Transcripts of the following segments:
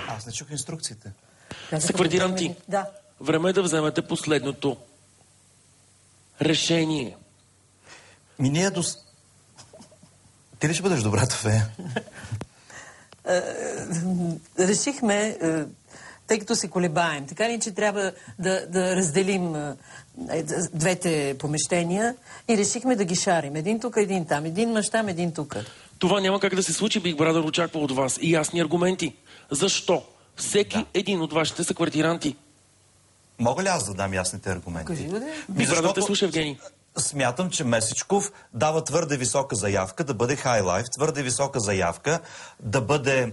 Аз не чух инструкциите. Съквартиранти, Да. време е да вземете последното решение. Ние Ти ли ще бъдеш добрата фея? Решихме, тъй като се колебаем, така ли, че трябва да разделим двете помещения и решихме да ги шарим. Един тук, един там. Един мъж там, един тук. Това няма как да се случи, Big Brother очаква от вас и ясни аргументи. Защо? Всеки един от вашите съквартиранти. Мога ли аз да дам ясните аргументи? Кажи го, да. Big Brother те слуша, Евгений. Смятам, че Месечков дава твърде висока заявка да бъде хайлайф, твърде висока заявка да бъде...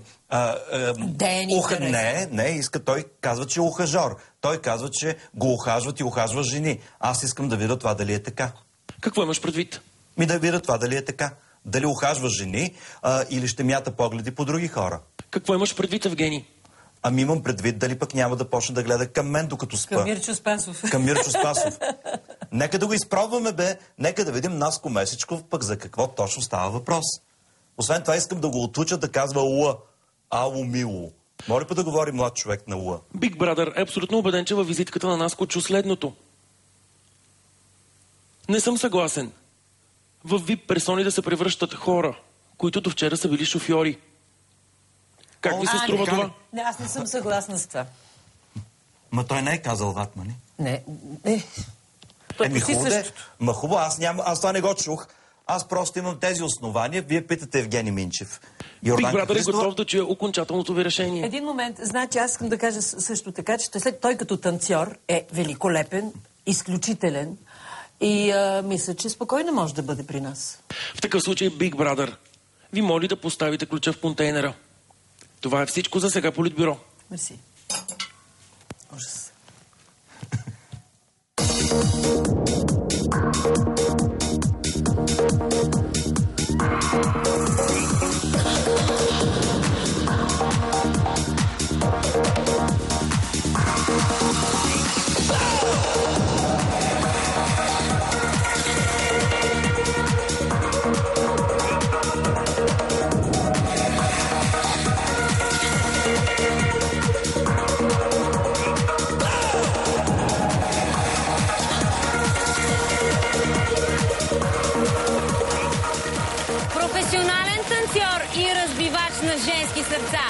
Той казва, че е ухажор. Той казва, че го ухажват и ухажва жени. Аз искам да видя това дали е така. Какво имаш предвид? Да видя това дали е така. Дали ухажва жени или ще мята погледи по други хора. Какво имаш предвид, Евгений? Ами имам предвид дали пък няма да почне да гледа към мен, докато спа. Към Мирчо Спасов. Към Мирчо Спасов. Нека да го изпробваме, бе. Нека да видим Наско Месечков пък за какво точно става въпрос. Освен това искам да го отуча да казва уа. Ало мило. Моля па да говори млад човек на уа. Big Brother е абсолютно убеден, че във визитката на Наско чу следното. Не съм съгласен. В VIP персони да се превръщат хора, които до вчера са били шофьори. Как ви се струва това? Не, аз не съм съгласна с това. Ма той не е казал ватмани. Не. Хубаво, аз това не го чух. Аз просто имам тези основания. Вие питате Евгений Минчев. Big Brother е готов да чуе окончателното ви решение. Един момент, значи аз искам да кажа също така, че след той като танцор е великолепен, изключителен и мисля, че спокойно може да бъде при нас. В такъв случай, Big Brother, ви моли да поставите ключа в контейнера. Това е всичко за сега, Политбюро. Мерси. Ужас. Професионален танцор и разбивач на женски сърца.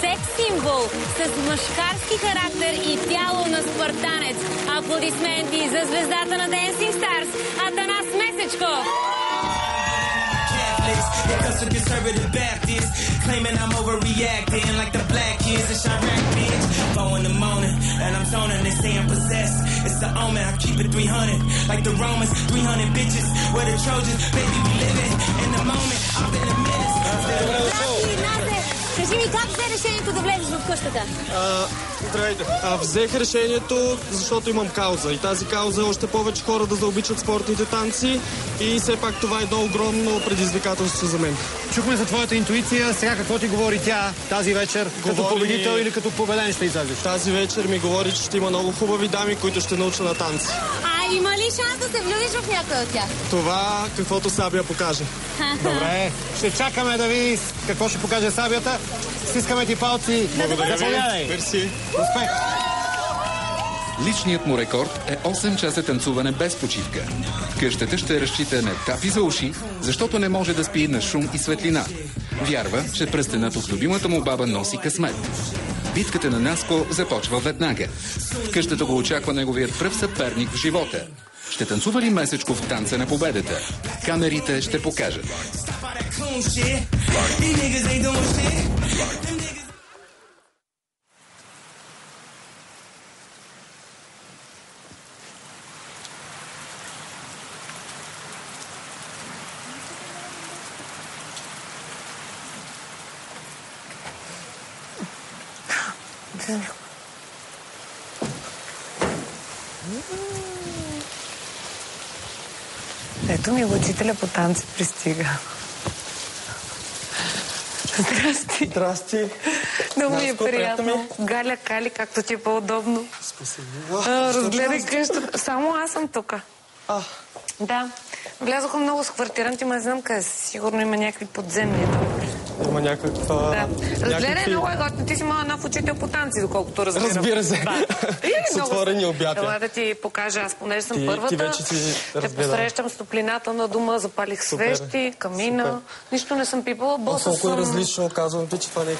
Секс-символ с мъжкарски характер и тяло на спартанец. Аплодисменти за звездата на Dancing Stars Атанас Месечков. Because of conservative Baptists claiming I'm overreacting like the black kids in Chirac, bitch. 4 in the morning and I'm zoning. They say I'm possessed. It's the omen. I keep it 300 like the Romans. 300 bitches. We're the Trojans. Baby, we living in the moment. I've been a menace. Кажи ми, как взе решението да влезеш в къщата? Здравейте. Взех решението, защото имам кауза. И тази кауза е още повече хора да заобичат спортните танци. И все пак това е едно огромно предизвикателство за мен. Чухме за твоята интуиция. Сега какво ти говори тя тази вечер? Като победител или като победен ще излезеш? Тази вечер ми говори, че ще има много хубави дами, които ще науча на танци. Има ли шанс да се влюбиш в някой от тях? Това, каквото Сабия покаже. Добре, ще чакаме да видиш какво ще покаже Сабията. Стискаме ти палци. Благодаря ви. Мерси. Успех. Личният му рекорд е 8 часа танцуване без почивка. Къщата ще разчита на тапи за уши, защото не може да спи на шум и светлина. Вярва, че пръстенът от любимата му баба носи късмет. Битката на Наско започва веднага. В къщата го очаква неговият пръв съперник в живота. Ще танцува ли Месечков в танца на победата? Камерите ще покажат. Ето ми учителя по танци пристига. Здрасти. Здрасти. Много ми е приятно. Галя, Кали, както ти е по-удобно. Спасибо. Разгледай къщата. Само аз съм тук. Да. Влязоха много с квартиранти, ма не знам къде. Сигурно има някакви подземни. има някаква... Да. Разгледай, много е готино. Ти си моя нов учител по танци, доколкото разбирам. Разбира се. С отворени обятия. Ела да ти покажа. Аз понеже съм първата. Ти вече си те посрещам с топлината на дома, запалих свещи, камина. Нищо не съм пипала. Боса колко е съм... различно, казвам ти, че това не е